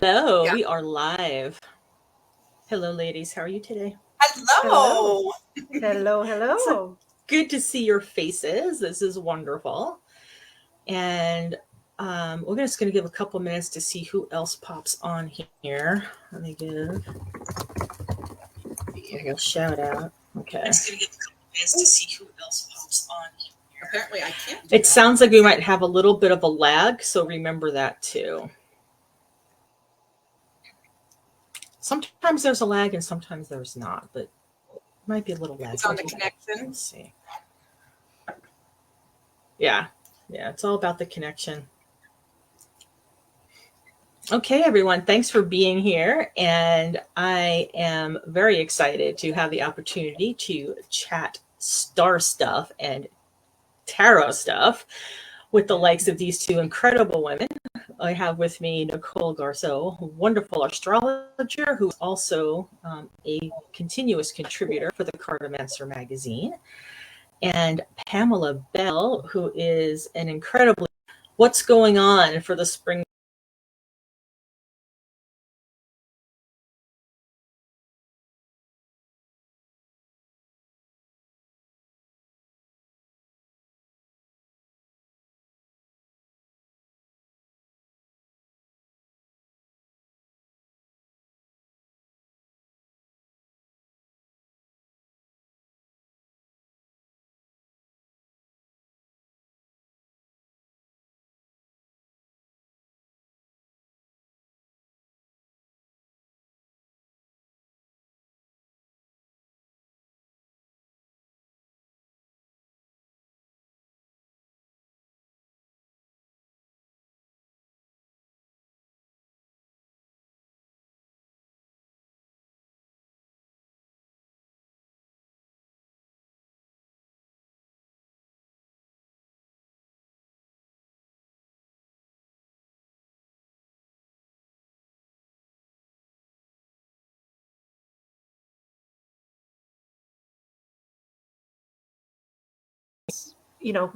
Hello, Yeah. we are live. Hello, ladies. How are you today? Hello. Hello, hello. So good to see your faces. This is wonderful. And we're just going to give a couple minutes to see who else pops on here. Let me give a shout out. Okay. I'm just going to give a couple minutes to see who else pops on here. Apparently, I can't. It sounds like we might have a little bit of a lag, so remember that too. Sometimes there's a lag and sometimes there's not, but it might be a little lag. It's on the connection. Let's see. Yeah, it's all about the connection. Okay, everyone, thanks for being here. And I am very excited to have the opportunity to chat star stuff and tarot stuff with the likes of these two incredible women. I have with me Nicole Garceau, a wonderful astrologer who's also a continuous contributor for the Cartomancer Magazine, and Pamela Bell, who is an incredibly what's going on for the spring.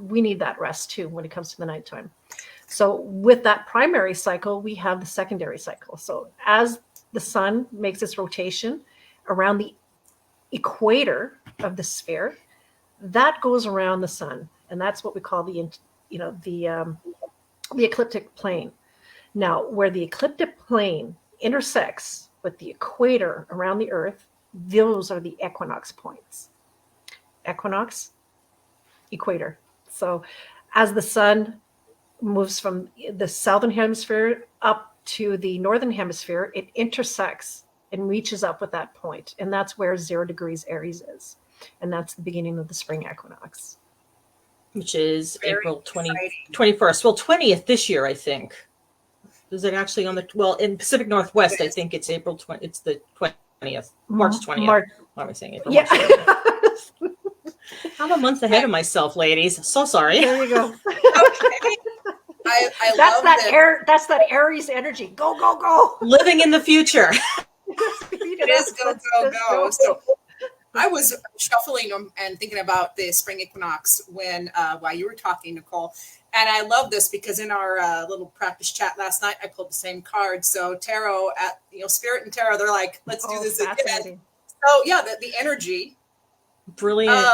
We need that rest too when it comes to the nighttime. So with that primary cycle, we have the secondary cycle. So as the sun makes its rotation around the equator of the sphere, that goes around the sun, and that's what we call the ecliptic plane. Now, where the ecliptic plane intersects with the equator around the Earth, those are the equinox points. Equinox, equator. So as the sun moves from the southern hemisphere up to the northern hemisphere, it intersects and reaches up with that point. And that's where 0 degrees Aries is. And that's the beginning of the spring equinox. Which is Very April exciting. 21st. Well, 20th this year, I think. Is it actually on in Pacific Northwest, I think it's April 20th. It's the 20th. March 20th. What am I saying? April, Yeah. I'm a month ahead of myself, ladies. So sorry. There you go. Okay. I love that. That's that Aries energy. Go, go, go. Living in the future. It is go. So I was shuffling them and thinking about the spring equinox while you were talking, Nicole. And I love this because in our little practice chat last night, I pulled the same card. So tarot Spirit and tarot, they're like, let's do this again. So yeah, the energy. Brilliant.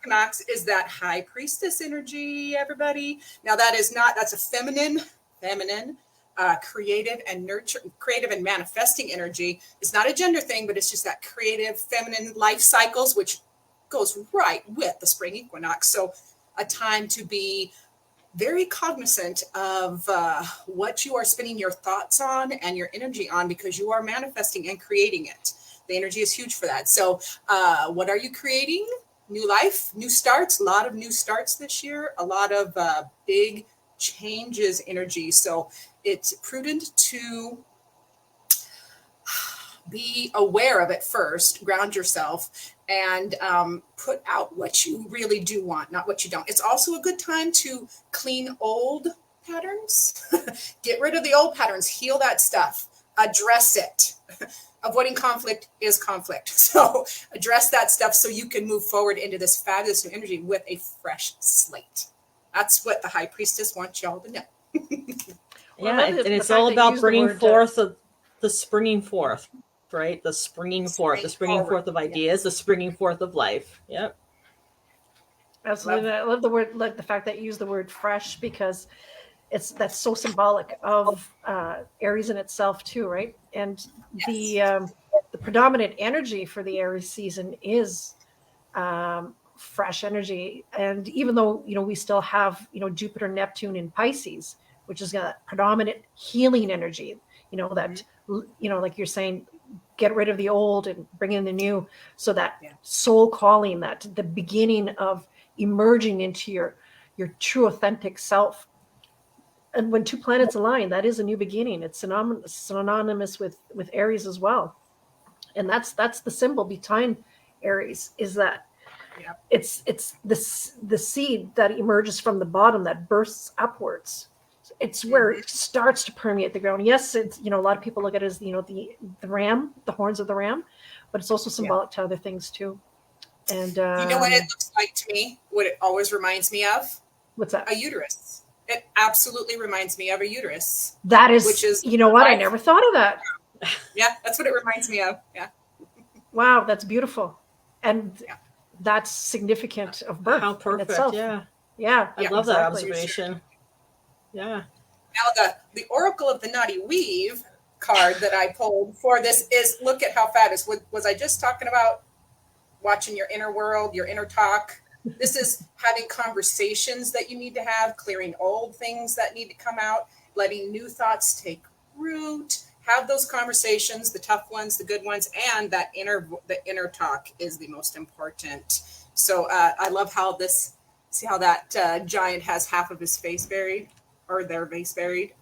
Equinox is that high priestess energy, everybody. Now that's a feminine, creative and manifesting energy. It's not a gender thing, but it's just that creative, feminine life cycles, which goes right with the spring equinox. So a time to be very cognizant of what you are spending your thoughts on and your energy on, because you are manifesting and creating it. The energy is huge for that. So what are you creating? New life, new starts, a lot of new starts this year, a lot of big changes energy. So it's prudent to be aware of it first, ground yourself, and put out what you really do want, not what you don't. It's also a good time to clean old patterns, get rid of the old patterns, heal that stuff, address it. Avoiding conflict is conflict. So address that stuff so you can move forward into this fabulous new energy with a fresh slate. That's what the high priestess wants y'all to know. Well, Yeah, I love and the it's fact all that you about use the bringing word forth the springing forth, right? Spring The springing forward. forth of Yeah. ideas, the springing forth of life. Yep. absolutely. Love. I love the word, like the fact that you use the word fresh, because that's so symbolic of Aries in itself too, right? And Yes. the predominant energy for the Aries season is fresh energy. And even though we still have Jupiter, Neptune in Pisces, which is a predominant healing energy, that like you're saying, get rid of the old and bring in the new. So that Yeah. soul calling, that the beginning of emerging into your true authentic self. And when two planets align, that is a new beginning. It's synonymous with Aries as well. And that's the symbol behind Aries, is that Yeah. it's the seed that emerges from the bottom, that bursts upwards. It's where it starts to permeate the ground. Yes, it's a lot of people look at it as the ram, the horns of the ram, but it's also Yeah. symbolic to other things too. And You know what it looks like to me? What it always reminds me of? what's that? A uterus. It absolutely reminds me of a uterus, That which is, is what? I life. never thought of that. Yeah, that's what it reminds me of. Yeah. Wow, that's beautiful. And Yeah. that's significant of birth How in perfect. itself. Yeah. Yeah, I Yeah, love that exactly. observation. Yeah. Now the Oracle of the Naughty Weave card that I pulled for this is, look at how fabulous. Was I just talking about watching your inner world, your inner talk? This is having conversations that you need to have, clearing old things that need to come out, letting new thoughts take root. Have those conversations, the tough ones, the good ones, and the inner talk is the most important. So I love how see how that giant has half of his face buried, or their face buried.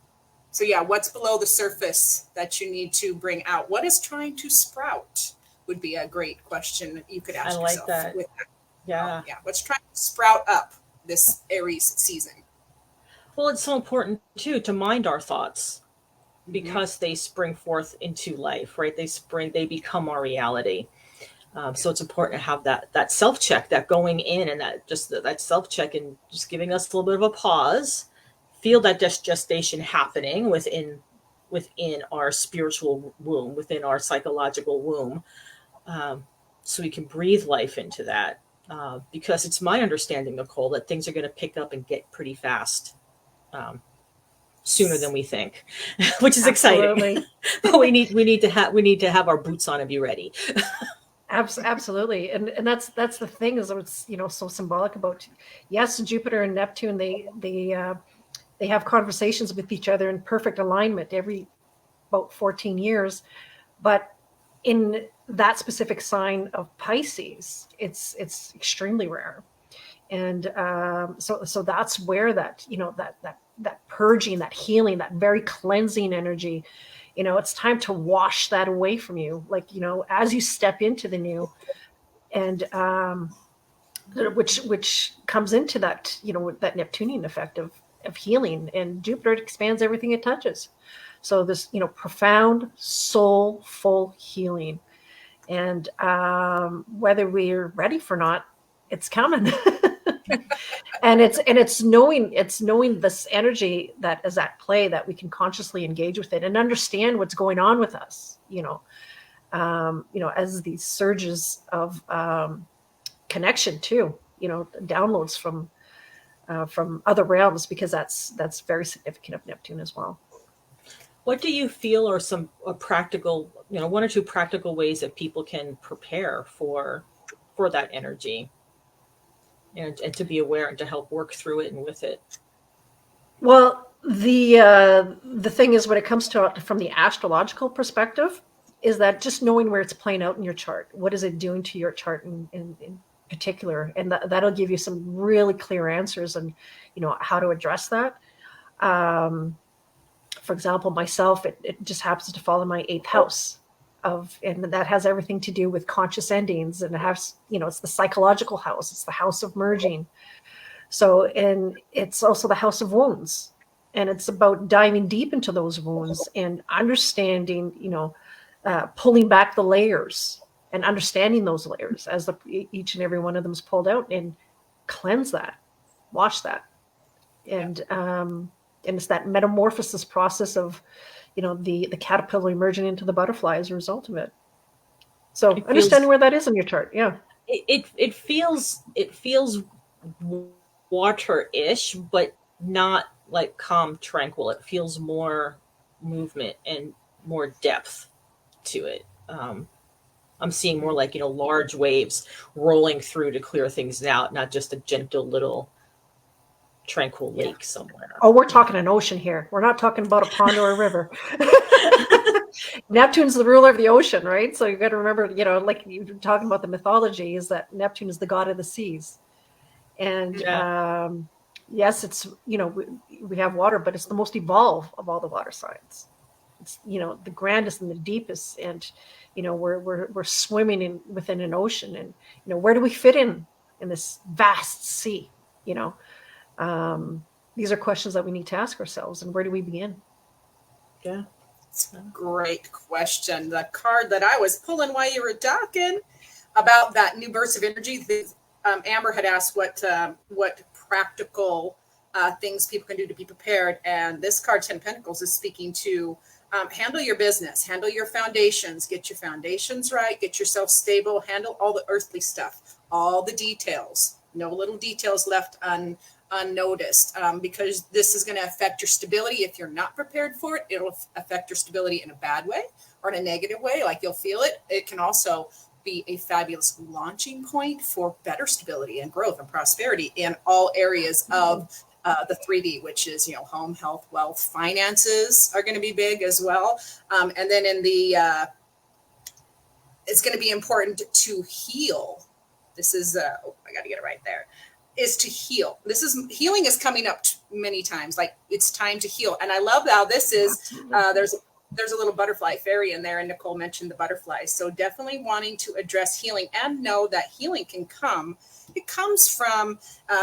So yeah, what's below the surface that you need to bring out? What is trying to sprout would be a great question you could I ask like yourself that. with that. Yeah. Yeah, what's trying to sprout up this Aries season? Well, it's so important too to mind our thoughts, Mm-hmm. because they spring forth into life, right? They become our reality. So it's important to have that self check, that going in, and that self check, and just giving us a little bit of a pause, feel that gestation happening within our spiritual womb, within our psychological womb, um, so we can breathe life into that. Because it's my understanding, Nicole, that things are going to pick up and get pretty fast. Um, Sooner than we think, which is exciting. Absolutely. But we need to have our boots on and be ready. Absolutely. And that's the thing, is what's so symbolic about, yes, Jupiter and Neptune, they have conversations with each other in perfect alignment every about 14 years. But in that specific sign of Pisces, it's extremely rare. And so that's where that purging, that healing, that very cleansing energy, it's time to wash that away from you, like as you step into the new. And which comes into that that Neptunian effect of healing, and Jupiter expands everything it touches. So this profound soulful healing. And whether we're ready for not, it's coming. And it's knowing this energy that is at play, that we can consciously engage with it and understand what's going on with us, as these surges of connection too, downloads from other realms, because that's very significant of Neptune as well. What do you feel are some practical, one or two practical ways that people can prepare for that energy, and to be aware and to help work through it and with it? Well, the thing is, when it comes to from the astrological perspective, is that just knowing where it's playing out in your chart, what is it doing to your chart in particular, and that'll give you some really clear answers, and how to address that. For example, myself, it just happens to fall in my 8th house and that has everything to do with conscious endings, and it has, it's the psychological house, it's the house of merging. So, and it's also the house of wounds, and it's about diving deep into those wounds and understanding, pulling back the layers and understanding those layers as each and every one of them is pulled out, and cleanse that, wash that. And And it's that metamorphosis process of, the caterpillar emerging into the butterfly as a result of it. So understanding where that is in your chart. Yeah. It feels water-ish, but not like calm, tranquil. It feels more movement and more depth to it. I'm seeing more like, large waves rolling through to clear things out, not just a gentle little tranquil lake somewhere. Oh, we're talking an ocean here. We're not talking about a pond or a river. Neptune's the ruler of the ocean, right? So you got to remember, like you're talking about the mythology, is that Neptune is the god of the seas. And yes, it's, we have water, but it's the most evolved of all the water signs. It's, the grandest and the deepest. And, we're swimming within an ocean. And, where do we fit in this vast sea? These are questions that we need to ask ourselves. And where do we begin? Yeah. It's a great question. The card that I was pulling while you were talking about that new burst of energy, Amber had asked what practical things people can do to be prepared. And this card, 10 Pentacles, is speaking to handle your business, handle your foundations, get your foundations right, get yourself stable, handle all the earthly stuff, all the details, no little details left unnoticed, because this is going to affect your stability. If you're not prepared for it, it'll affect your stability in a bad way or in a negative way, like you'll feel it. It can also be a fabulous launching point for better stability and growth and prosperity in all areas of the 3D, which is, home, health, wealth, finances are going to be big as well. And then in the, it's going to be important to heal. This is, I got to get it right there, is to heal. Healing is coming up many times. Like, it's time to heal. And I love how this is, there's a little butterfly fairy in there, and Nicole mentioned the butterflies. So definitely wanting to address healing and know that healing can come. It comes from,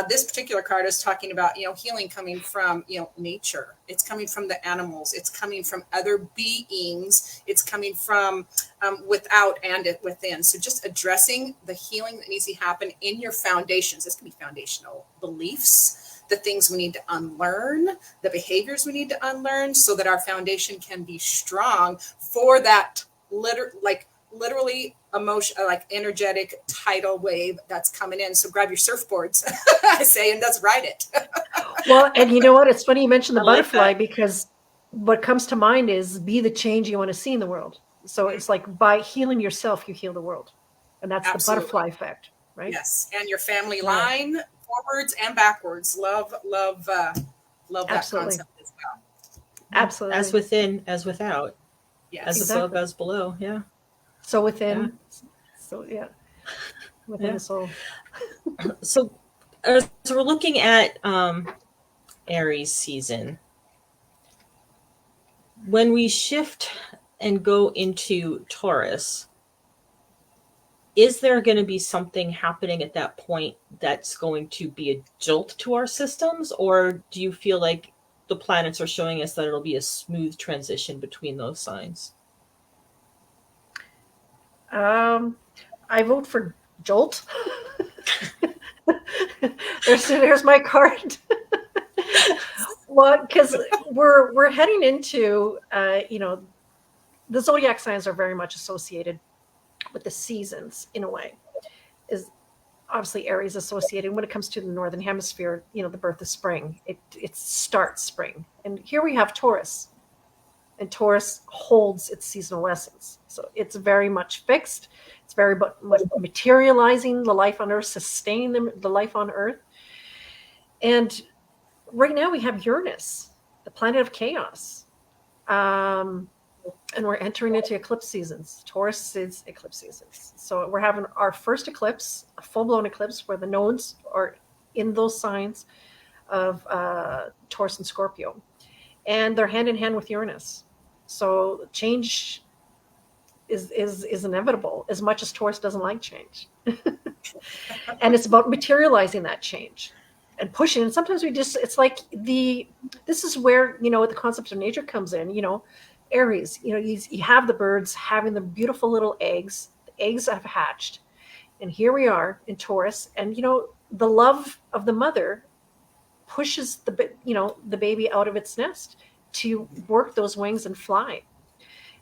this particular card is talking about, healing coming from, nature. It's coming from the animals. It's coming from other beings. It's coming from without and within. So just addressing the healing that needs to happen in your foundations. This can be foundational beliefs, the things we need to unlearn, the behaviors we need to unlearn, so that our foundation can be strong for that literally emotion, like energetic tidal wave that's coming in. So grab your surfboards, I say, and let's ride it. Well, and you know what? It's funny you mentioned the butterfly, that. Because what comes to mind is be the change you want to see in the world. So it's like, by healing yourself, you heal the world. And that's Absolutely. The butterfly effect, right? Yes. And your family line, forwards and backwards. Love that Absolutely. concept as well. Absolutely. As within, as without. Yes. As above, as below. Yeah. So within. Yeah. Within the soul. So as we're looking at Aries season, when we shift and go into Taurus, is there going to be something happening at that point that's going to be a jolt to our systems? Or do you feel like the planets are showing us that it'll be a smooth transition between those signs? I vote for jolt. There's my card. Well, because we're heading into, the zodiac signs are very much associated with the seasons in a way. Is obviously Aries associated when it comes to the northern hemisphere. The birth of spring. It starts spring, and here we have Taurus, and Taurus holds its seasonal essence. So it's very much fixed. It's very much materializing the life on Earth, sustaining the life on Earth. And right now we have Uranus, the planet of chaos. And we're entering into eclipse seasons. Taurus is eclipse seasons. So we're having our first eclipse, a full-blown eclipse, where the nodes are in those signs of Taurus and Scorpio. And they're hand in hand with Uranus. So change is inevitable, as much as Taurus doesn't like change. And it's about materializing that change and pushing. And sometimes it's like this is where, the concept of nature comes in. Aries, you have the birds having the beautiful little eggs. The eggs have hatched. And here we are in Taurus. And, the love of the mother pushes the baby out of its nest to work those wings and fly.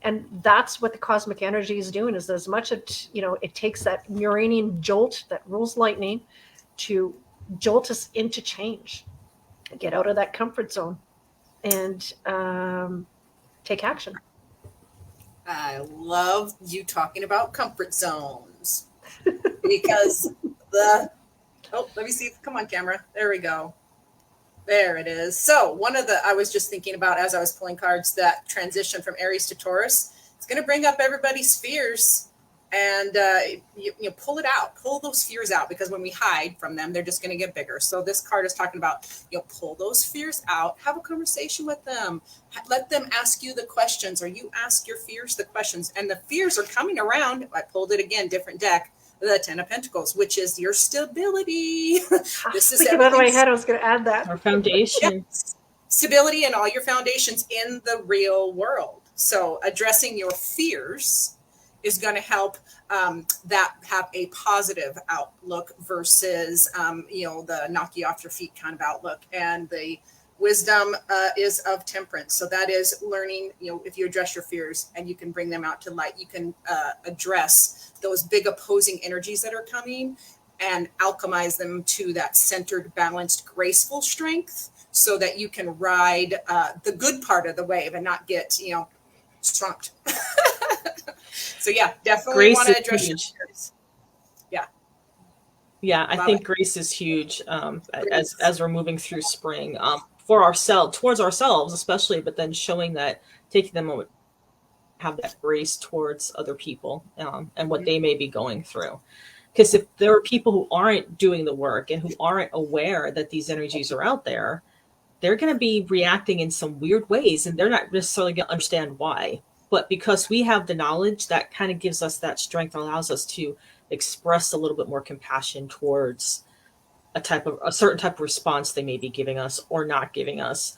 And that's what the cosmic energy is doing, is as much as, it takes that Uranian jolt that rules lightning to jolt us into change, get out of that comfort zone, and take action. I love you talking about comfort zones because let me see. Come on, camera. There we go. There it is. So I was just thinking about, as I was pulling cards, that transition from Aries to Taurus. It's going to bring up everybody's fears, and you pull it out, pull those fears out, because when we hide from them, they're just going to get bigger. So this card is talking about, pull those fears out, have a conversation with them, let them ask you the questions, or you ask your fears the questions, and the fears are coming around. I pulled it again, different deck. The 10 of Pentacles, which is your stability. This is thinking out of my head. I was going to add that. Our foundation. Yes. Stability and all your foundations in the real world. So addressing your fears is going to help that have a positive outlook versus, the knock you off your feet kind of outlook. And the wisdom is of temperance. So that is learning, if you address your fears and you can bring them out to light, you can address those big opposing energies that are coming and alchemize them to that centered, balanced, graceful strength, so that you can ride the good part of the wave and not get, strumped. So yeah, definitely want to address your fears. Yeah, I think grace is huge as we're moving through spring, for ourselves, towards ourselves especially, but then showing that, taking the moment, have that grace towards other people and what they may be going through. Because if there are people who aren't doing the work and who aren't aware that these energies are out there, they're going to be reacting in some weird ways, and they're not necessarily going to understand why. But because we have the knowledge, that kind of gives us that strength, allows us to express a little bit more compassion towards a certain type of response they may be giving us or not giving us.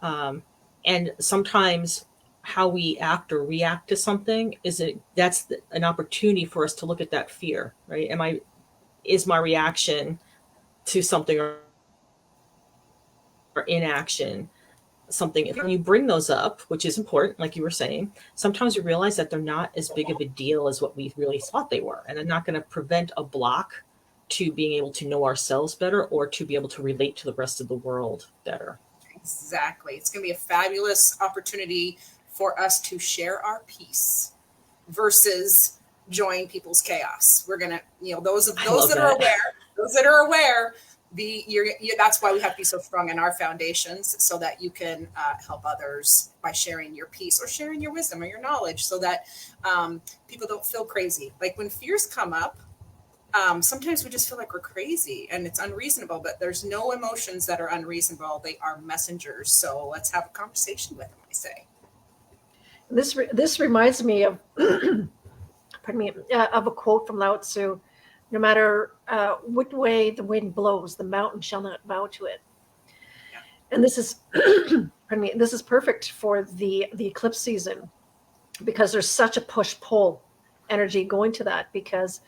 And sometimes how we act or react to something that's an opportunity for us to look at that fear, right? Is my reaction to something or inaction something? If you bring those up, which is important, like you were saying, sometimes you realize that they're not as big of a deal as what we really thought they were, and they're not going to prevent a block to being able to know ourselves better or to be able to relate to the rest of the world better. Exactly. It's going to be a fabulous opportunity for us to share our peace versus join people's chaos. We're going to, those that are aware, that's why we have to be so strong in our foundations, so that you can help others by sharing your peace or sharing your wisdom or your knowledge, so that people don't feel crazy. Like when fears come up, sometimes we just feel like we're crazy and it's unreasonable, but there's no emotions that are unreasonable. They are messengers. So let's have a conversation with them, I say. This reminds me of, pardon me, of a quote from Lao Tzu: "No matter which way the wind blows, the mountain shall not bow to it." Yeah. And this is, pardon me, this is perfect for the eclipse season, because there's such a push-pull energy going to that, because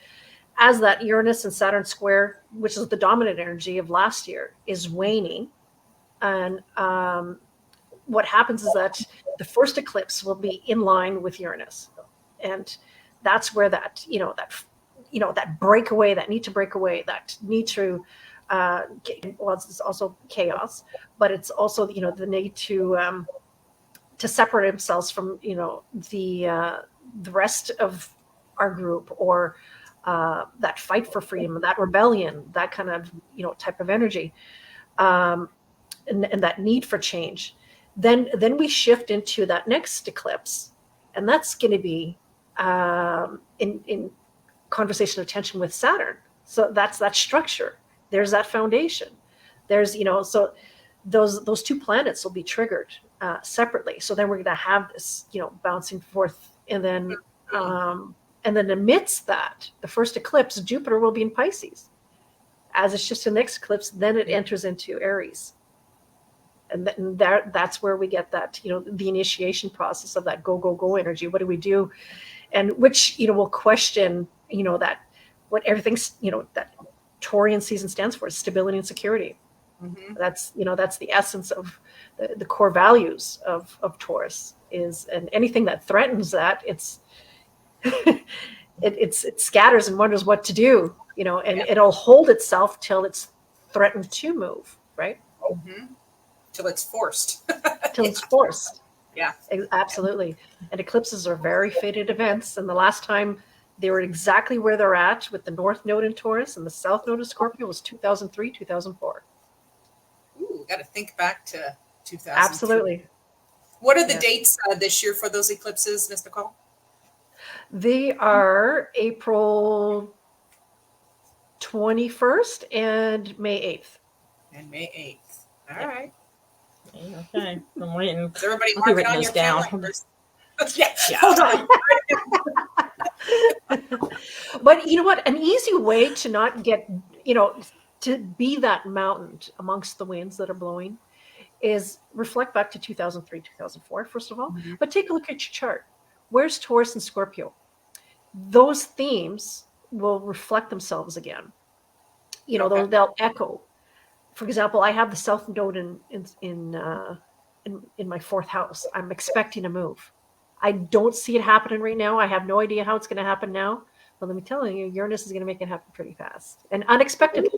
as that Uranus and Saturn square, which is the dominant energy of last year, is waning, and what happens is that the first eclipse will be in line with Uranus, and that's where that that breakaway, that need to break away, that need to it's also chaos, but it's also the need to separate themselves from the rest of our group, or that fight for freedom, that rebellion, that kind of type of energy, and that need for change. Then we shift into that next eclipse, and that's going to be in conversation of tension with Saturn. So that's that structure. There's that foundation. There's so those two planets will be triggered separately. So then we're going to have this bouncing forth, and then amidst that, the first eclipse, Jupiter will be in Pisces. As it's just the next eclipse, then it enters into Aries. And that's where we get that, the initiation process of that go energy. What do we do? And which, will question, that what everything's, that Taurian season stands for, stability and security. Mm-hmm. That's the essence of the core values of Taurus is, and anything that threatens that, it scatters and wonders what to do, and it'll hold itself till it's threatened to move, right? Mm-hmm. Till it's forced. Till it's forced. Yeah. Absolutely. And eclipses are very fated events. And the last time they were exactly where they're at with the North Node in Taurus and the South Node in Scorpio was 2003, 2004. Ooh, got to think back to 2000. Absolutely. What are the dates this year for those eclipses, Ms. Nicole? They are April 21st and May 8th. And May 8th. All right. Okay. I'm waiting. Is everybody I'll be marking writing on this your down. calendars? Yeah. Yeah. Hold on. But you know what? An easy way to not get, to be that mountain amongst the winds that are blowing is reflect back to 2003, 2004, first of all. Mm-hmm. But take a look at your chart. Where's Taurus and Scorpio? Those themes will reflect themselves again. They'll echo. For example, I have the South Node in my fourth house. I'm expecting a move. I don't see it happening right now. I have no idea how it's going to happen now. But let me tell you, Uranus is going to make it happen pretty fast and unexpectedly.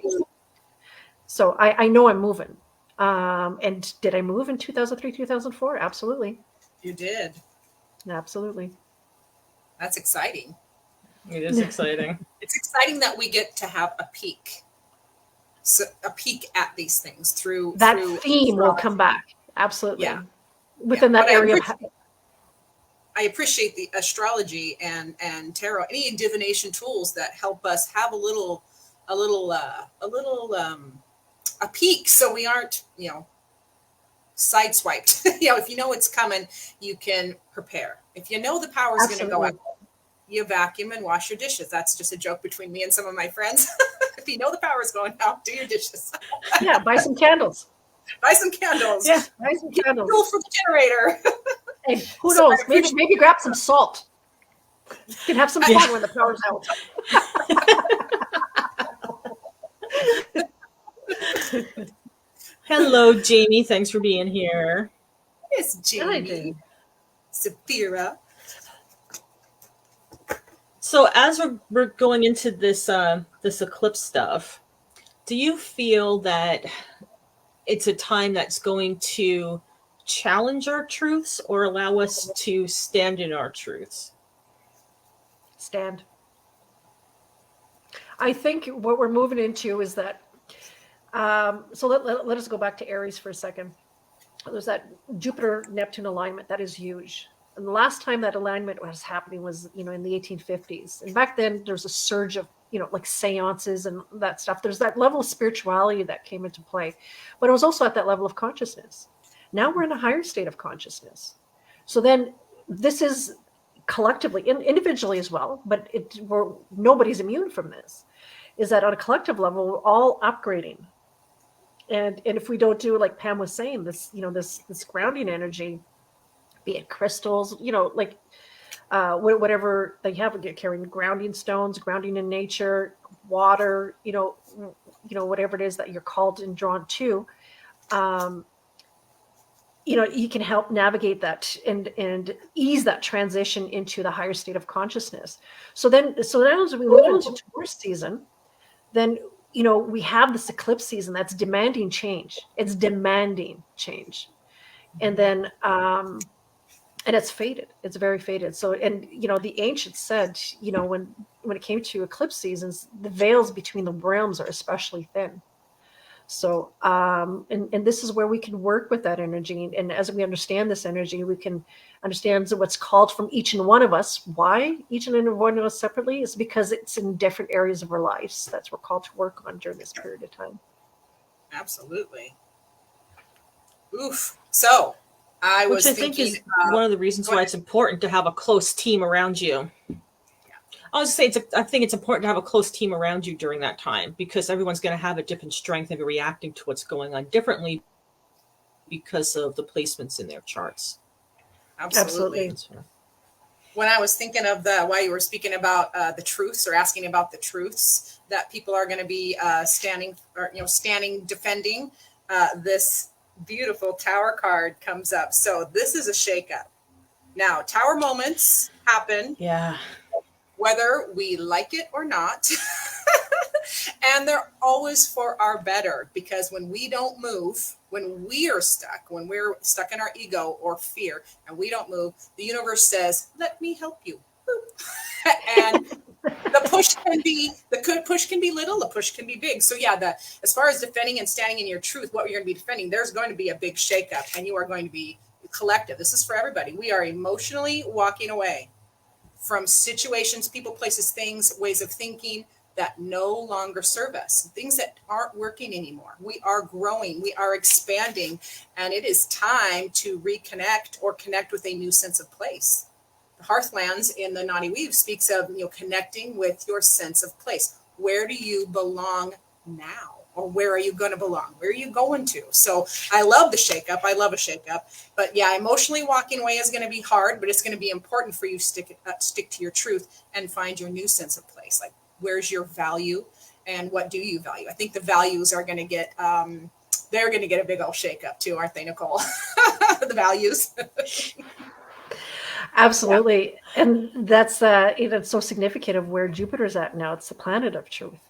So I know I'm moving. And did I move in 2003, 2004? Absolutely. You did. Absolutely. That's exciting. It is exciting. It's exciting that we get to have a peek. So a peek at these things through that theme will come back. Absolutely. Yeah. Within that area of I appreciate the astrology and tarot, any divination tools that help us have a peek, so we aren't, sideswiped. If you know it's coming, you can prepare. If you know the power is going to go out, you vacuum and wash your dishes. That's just a joke between me and some of my friends. If you know the power is going out, do your dishes. Yeah, buy some candles. Buy some candles. Yeah, buy some candles. Fuel for the generator. Hey, who knows? Maybe grab some salt. You can have some fun when the power's out. Hello, Jamie. Thanks for being here. Yes, Jamie. Sapphira. So as we're going into this this eclipse stuff, do you feel that it's a time that's going to challenge our truths or allow us to stand in our truths? Stand. I think what we're moving into is that, so let us go back to Aries for a second. There's that Jupiter-Neptune alignment. That is huge. And the last time that alignment was happening was, in the 1850s. And back then there was a surge of, like seances and that stuff. There's that level of spirituality that came into play, but it was also at that level of consciousness. Now we're in a higher state of consciousness. So then this is collectively, individually as well, but nobody's immune from this, is that on a collective level, we're all upgrading. And if we don't do, like Pam was saying, this, this grounding energy, be it crystals, whatever they have, carrying grounding stones, grounding in nature, water, whatever it is that you're called and drawn to, you can help navigate that and ease that transition into the higher state of consciousness. So then as we move into Taurus season, then, we have this eclipse season that's demanding change. It's demanding change. And then, and it's fated. It's very fated. So, and, the ancients said, when it came to eclipse seasons, the veils between the realms are especially thin. So, and this is where we can work with that energy. And as we understand this energy, we can understand what's called from each and one of us. Why each and one of us separately is because it's in different areas of our lives. That's what we're called to work on during this period of time. Absolutely. Oof. So I was thinking, think is one of the reasons why it's important to have a close team around you. I was saying, I think it's important to have a close team around you during that time, because everyone's going to have a different strength and be reacting to what's going on differently because of the placements in their charts. Absolutely. When I was thinking of while you were speaking about the truths, or asking about the truths that people are going to be standing, defending, this beautiful Tower card comes up. So this is a shakeup. Now, Tower moments happen, Yeah. whether we like it or not. And they're always for our better, because when we don't move, when we're stuck in our ego or fear and we don't move, the universe says, let me help you. And the push can be little, the push can be big. So yeah, as far as defending and standing in your truth, what you're going to be defending, there's going to be a big shakeup, and you are going to be collective. This is for everybody. We are emotionally walking away from situations, people, places, things, ways of thinking that no longer serve us, things that aren't working anymore. We are growing, we are expanding, and it is time to reconnect or connect with a new sense of place. The Hearthlands in the Naughty Weave speaks of, connecting with your sense of place. Where do you belong now? Or where are you going to belong? Where are you going to? So I love the shakeup. I love a shakeup. But yeah, emotionally walking away is going to be hard, but it's going to be important for you to stick to your truth and find your new sense of place. Like, where's your value and what do you value? I think the values are going to get, they're going to get a big old shakeup too, aren't they, Nicole? The values. Absolutely. Yeah. And that's it's so significant of where Jupiter's at now. It's the planet of truth.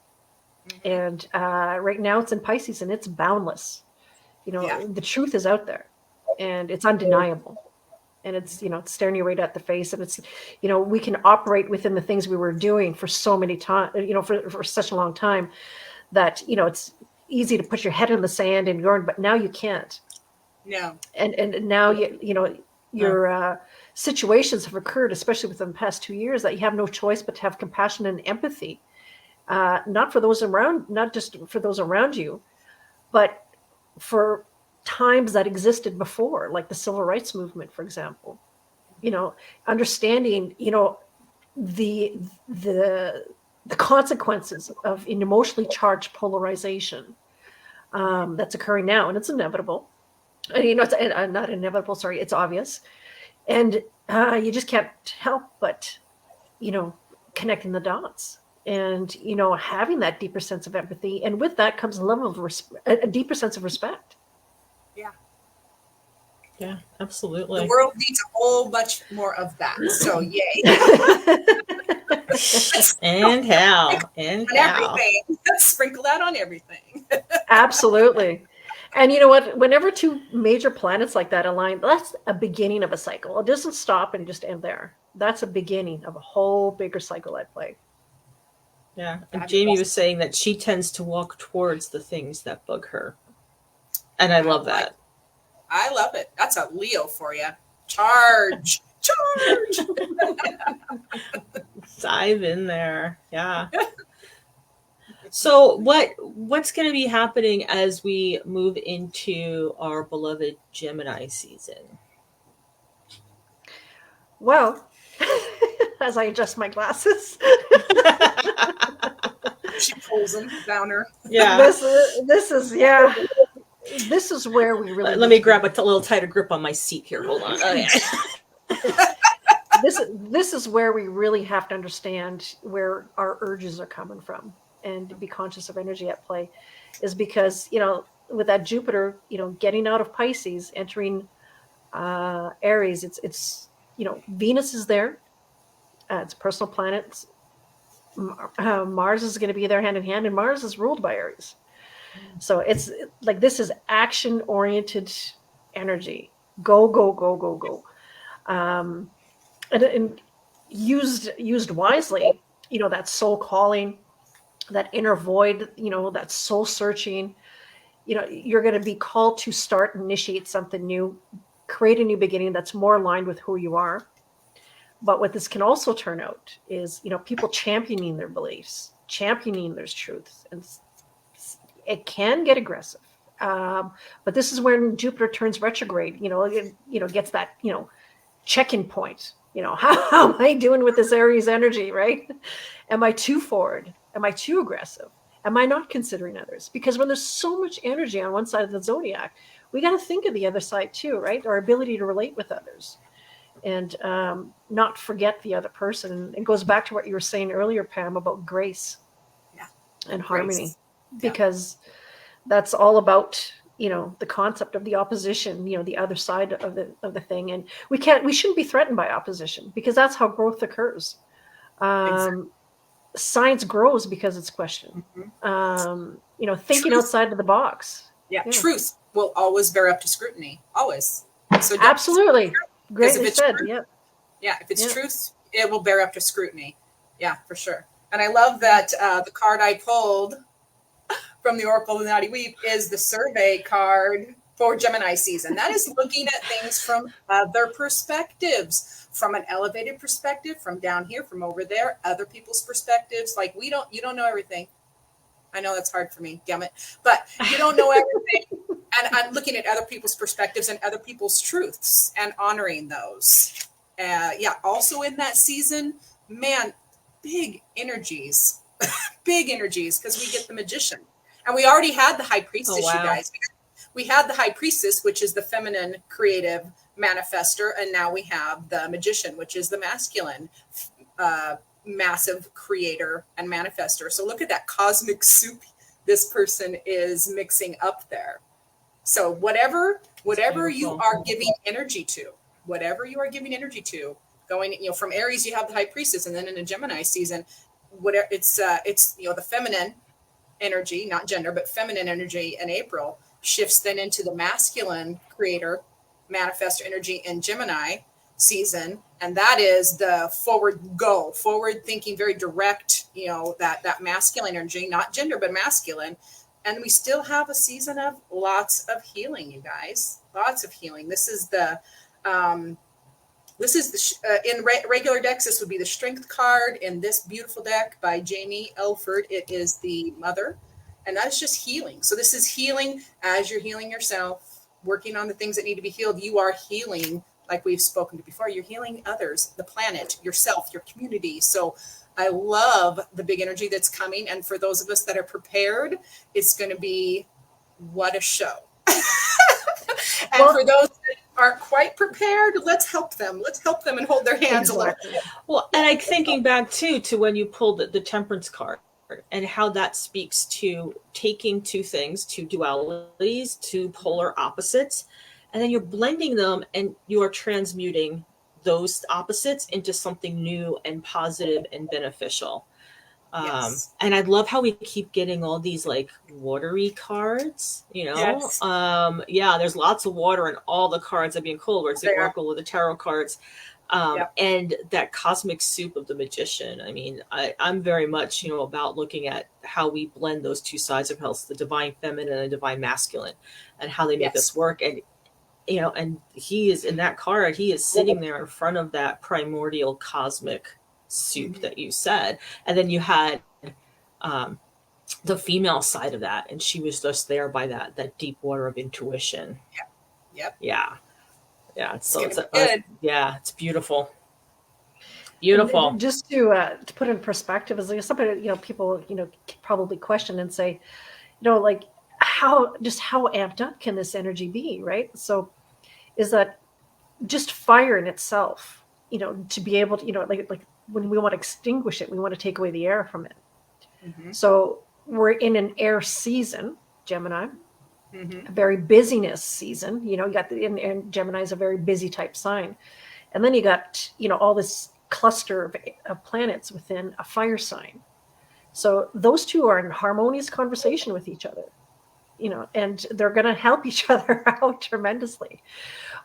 And right now it's in Pisces, and it's boundless. The truth is out there, and it's undeniable. And it's, it's staring you right at the face. And it's, we can operate within the things we were doing for so many times, for such a long time that, it's easy to put your head in the sand and ignore it, but now you can't. No. And now, your situations have occurred, especially within the past 2 years, that you have no choice but to have compassion and empathy. Not for those around, not just for those around you, but for times that existed before, like the civil rights movement, for example. Understanding, the consequences of an emotionally charged polarization that's occurring now, and it's inevitable. And, it's not inevitable. Sorry, it's obvious, and you just can't help but, connecting the dots. And, having that deeper sense of empathy. And with that comes a level of a deeper sense of respect. Yeah. Yeah, absolutely. The world needs a whole bunch more of that. So yay. And how. Everything. Sprinkle that on everything. Absolutely. And you know what? Whenever two major planets like that align, that's a beginning of a cycle. It doesn't stop and just end there. That's a beginning of a whole bigger cycle at play. Yeah. And Jamie was saying that she tends to walk towards the things that bug her. And I love that. I love it. That's a Leo for you. Charge. Charge. Dive in there. Yeah. So what's going to be happening as we move into our beloved Gemini season? Well, as I adjust my glasses. She pulls them down her. Yeah. This is where we really. Let me grab a little tighter grip on my seat here. Hold on. Oh, yeah. This is where we really have to understand where our urges are coming from, and be conscious of energy at play, is because, with that Jupiter, getting out of Pisces, entering Aries, it's Venus is there. It's a personal planet. Mars is going to be there hand in hand, and Mars is ruled by Aries. So it's like, this is action-oriented energy. Go, go, go, go, go. And used wisely, that soul calling, that inner void, that soul searching, you're going to be called to start, initiate something new, create a new beginning that's more aligned with who you are. But what this can also turn out is, people championing their beliefs, championing their truths. And it can get aggressive. But this is when Jupiter turns retrograde, gets that, check-in point. How am I doing with this Aries energy, right? Am I too forward? Am I too aggressive? Am I not considering others? Because when there's so much energy on one side of the zodiac, we got to think of the other side too, right? Our ability to relate with others. And not forget the other person. It goes back to what you were saying earlier, Pam, about grace and harmony, because that's all about, the concept of the opposition, the other side of the thing. And we shouldn't be threatened by opposition, because that's how growth occurs. Exactly. Science grows because it's questioned. Thinking Truth. outside of the box. Yeah, truth will always bear up to scrutiny. Always. So don't- Absolutely. Because if Greatly it's said. truth, Yeah. yeah, if it's truth, it will bear up to scrutiny. Yeah, for sure. And I love that the card I pulled from the Oracle of the Naughty Week is the survey card for Gemini season. That is looking at things from other perspectives, from an elevated perspective, from down here, from over there, other people's perspectives. Like you don't know everything. I know that's hard for me, damn it. But you don't know everything. And I'm looking at other people's perspectives and other people's truths and honoring those. Also in that season, man, big energies, because we get the Magician. And we already had the High Priestess, you guys. We had the High Priestess, which is the feminine creative manifester. And now we have the Magician, which is the masculine massive creator and manifester. So look at that cosmic soup this person is mixing up there. So whatever you are giving energy to, going, from Aries, you have the High Priestess, and then in a Gemini season, whatever it's the feminine energy, not gender, but feminine energy in April shifts then into the masculine creator manifestor energy in Gemini season. And that is the forward thinking, very direct, that masculine energy, not gender, but masculine. And we still have a season of lots of healing, you guys, lots of healing. This is the, in regular decks, this would be the Strength card. In this beautiful deck by Jamie Elford, it is the Mother. And that is just healing. So this is healing as you're healing yourself, working on the things that need to be healed. You are healing, like we've spoken to before. You're healing others, the planet, yourself, your community. So I love the big energy that's coming. And for those of us that are prepared, it's going to be what a show. And for those that aren't quite prepared, let's help them. Let's help them and hold their hands a little bit. Well, and I'm thinking back too to when you pulled the Temperance card and how that speaks to taking two things, two dualities, two polar opposites, and then you're blending them and you are transmuting those opposites into something new and positive and beneficial. And I love how we keep getting all these like watery cards, Yes. There's lots of water in all the cards that being pulled, where it's the Oracle or the Tarot cards. And that cosmic soup of the Magician. I mean, I'm very much, about looking at how we blend those two sides of health, the divine feminine and divine masculine, and how they make us work. And, and he is in that card, he is sitting there in front of that primordial cosmic soup that you said. And then you had the female side of that, and she was just there by that deep water of intuition. It's beautiful. And just to put in perspective, is like something people probably question and say, like how amped up can this energy be, right? So is that just fire in itself, to be able to, like when we want to extinguish it, we want to take away the air from it. So we're in an air season, Gemini, a very busyness season. You got and Gemini is a very busy type sign. And then you got, all this cluster of planets within a fire sign. So those two are in harmonious conversation with each other, and they're going to help each other out tremendously.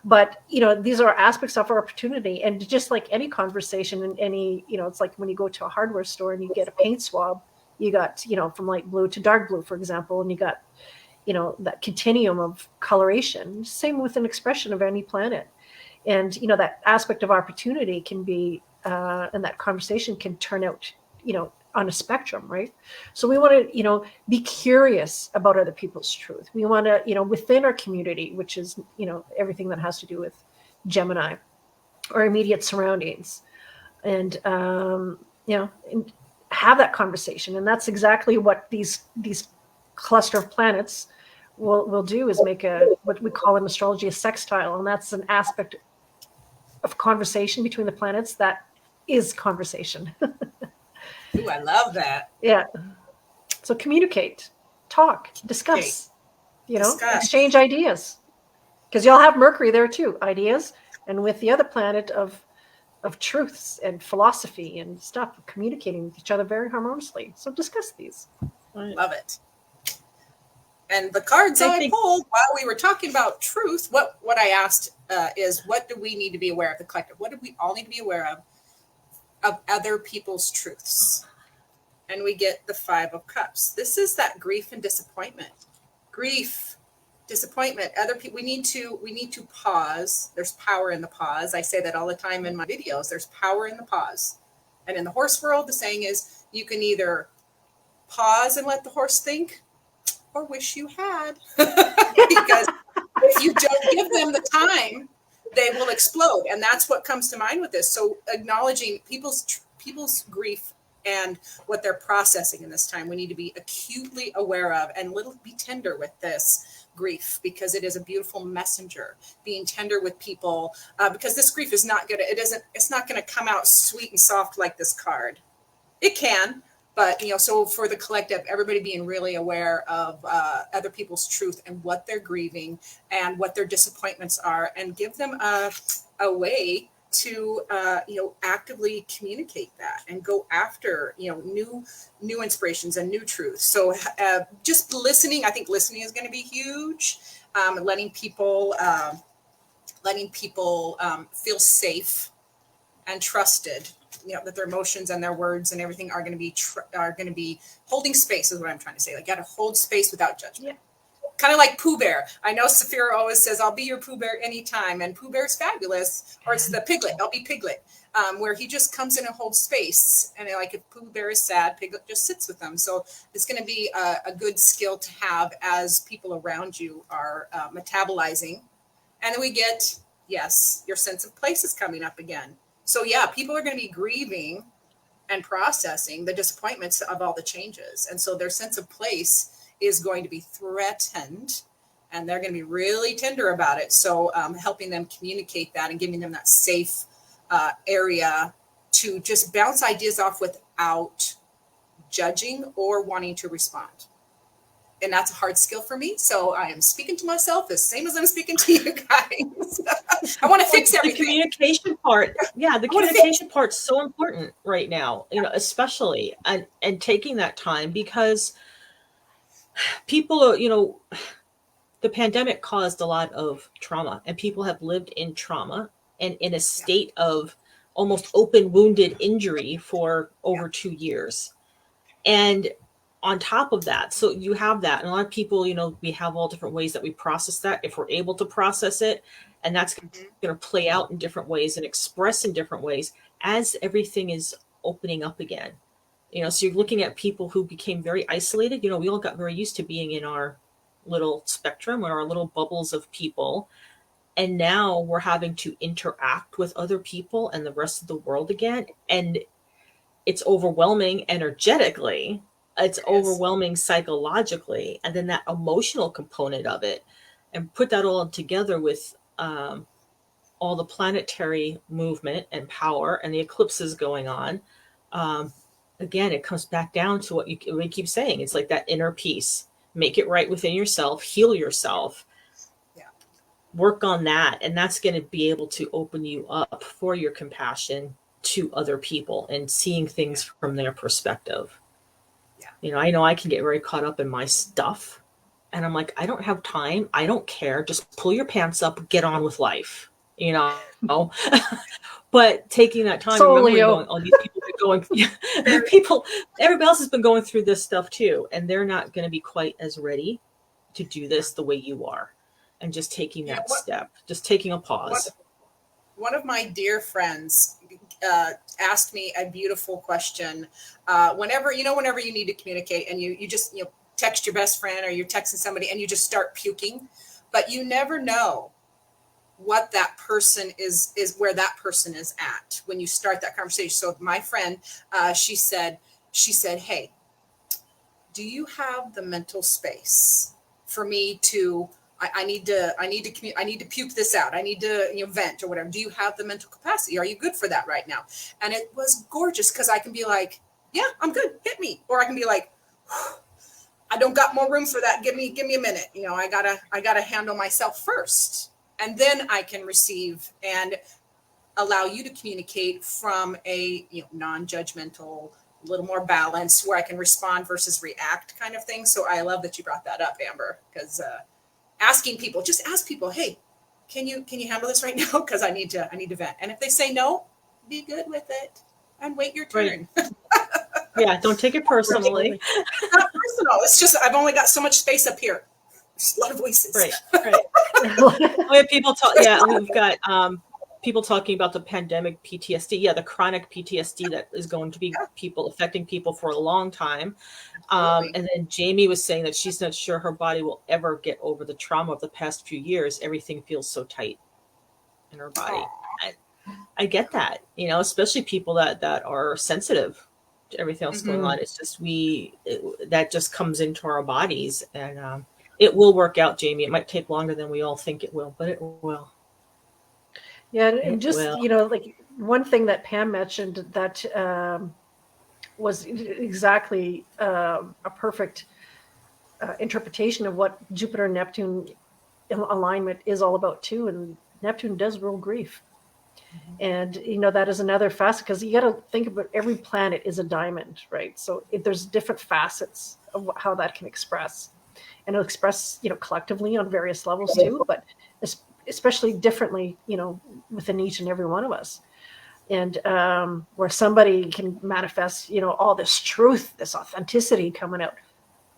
But, these are aspects of our opportunity. And just like any conversation and any, it's like when you go to a hardware store and you get a paint swab, you got, from light blue to dark blue, for example, and you got, that continuum of coloration. Same with an expression of any planet. And, that aspect of opportunity can be, and that conversation can turn out, on a spectrum, right? So we want to, be curious about other people's truth. We want to, within our community, which is, everything that has to do with Gemini, our immediate surroundings, and, and have that conversation. And that's exactly what these cluster of planets will do, is make what we call in astrology a sextile. And that's an aspect of conversation between the planets that is conversation. Ooh, I love that. Yeah. So communicate, talk, discuss. Discuss. exchange ideas, because y'all have Mercury there too, ideas, and with the other planet of truths and philosophy and stuff, communicating with each other very harmoniously. So discuss these. Love it. And the cards I pulled while we were talking about truth, what I asked is, what do we need to be aware of, the collective? What do we all need to be aware of other people's truths? And we get the 5 of Cups. This is that grief and disappointment. Grief, disappointment. Other people. We need to pause. There's power in the pause. I say that all the time in my videos. There's power in the pause. And in the horse world, the saying is, you can either pause and let the horse think, or wish you had. Because if you don't give them the time, they will explode. And that's what comes to mind with this. So acknowledging people's grief and what they're processing in this time, we need to be acutely aware of, and be tender with this grief, because it is a beautiful messenger. Being tender with people, because this grief is not gonna, it's not gonna come out sweet and soft like this card. It can, but so for the collective, everybody being really aware of other people's truth and what they're grieving and what their disappointments are, and give them a way to actively communicate that and go after new inspirations and new truths. So just listening, I think listening is going to be huge. Letting people feel safe and trusted, that their emotions and their words and everything are going to be holding space, is what I'm trying to say. Like, got to hold space without judgment. Yeah. Kind of like Pooh Bear. I know Saphira always says, I'll be your Pooh Bear anytime. And Pooh Bear's fabulous. Or it's the Piglet. I'll be Piglet. Where he just comes in and holds space. And like, if Pooh Bear is sad, Piglet just sits with them. So it's going to be a good skill to have as people around you are metabolizing. And then we get, yes, your sense of place is coming up again. So yeah, people are going to be grieving and processing the disappointments of all the changes. And so their sense of place is going to be threatened, and they're going to be really tender about it. So helping them communicate that and giving them that safe area to just bounce ideas off without judging or wanting to respond. And that's a hard skill for me. So I am speaking to myself the same as I'm speaking to you guys. I want to fix everything. The communication part. Yeah, the communication part's so important right now, especially and taking that time, because people are, the pandemic caused a lot of trauma, and people have lived in trauma and in a state of almost open wounded injury for over 2 years. And on top of that, so you have that, and a lot of people, we have all different ways that we process that, if we're able to process it, and that's going to play out in different ways and express in different ways as everything is opening up again. So you're looking at people who became very isolated. We all got very used to being in our little spectrum or our little bubbles of people. And now we're having to interact with other people and the rest of the world again. And it's overwhelming energetically. It's overwhelming psychologically. And then that emotional component of it, and put that all together with all the planetary movement and power and the eclipses going on. Again, it comes back down to what we keep saying. It's like that inner peace. Make it right within yourself. Heal yourself. Yeah. Work on that. And that's going to be able to open you up for your compassion to other people and seeing things from their perspective. Yeah. I know I can get very caught up in my stuff. And I'm like, I don't have time. I don't care. Just pull your pants up, get on with life. But taking that time, remembering all these people are going, everybody else has been going through this stuff too, and they're not going to be quite as ready to do this the way you are, and just taking that step, just taking a pause. One of my dear friends asked me a beautiful question. Whenever you need to communicate, and you just text your best friend, or you're texting somebody and you just start puking, but you never know what that person is where that person is at when you start that conversation. So my friend, she said, hey, do you have the mental space for me to, I need to puke this out. I need to vent or whatever. Do you have the mental capacity? Are you good for that right now? And it was gorgeous, because I can be like, yeah, I'm good. Hit me. Or I can be like, I don't got more room for that. Give me a minute. I gotta handle myself first, and then I can receive and allow you to communicate from a non-judgmental, a little more balanced, where I can respond versus react kind of thing. So I love that you brought that up, Amber, because asking people, just ask people, hey, can you handle this right now? Because I need to vent. And if they say no, be good with it and wait your turn. Right. Yeah, don't take it personally. It's not personal. It's just I've only got so much space up here. There's a lot of voices. Right. We have people talk. Yeah, we've got people talking about the pandemic PTSD. Yeah, the chronic PTSD that is going to be affecting people for a long time. And then Jamie was saying that she's not sure her body will ever get over the trauma of the past few years. Everything feels so tight in her body. I get that, especially people that are sensitive to everything else going on. It's just that just comes into our bodies, and it will work out, Jamie. It might take longer than we all think it will, but it will. Yeah, and just like one thing that Pam mentioned that was exactly a perfect interpretation of what Jupiter and Neptune alignment is all about too. And Neptune does rule grief. And that is another facet, because you got to think about every planet is a diamond, right? So there's different facets of how that can express, and it'll express collectively on various levels too, but especially differently within each and every one of us. And where somebody can manifest all this truth, this authenticity coming out,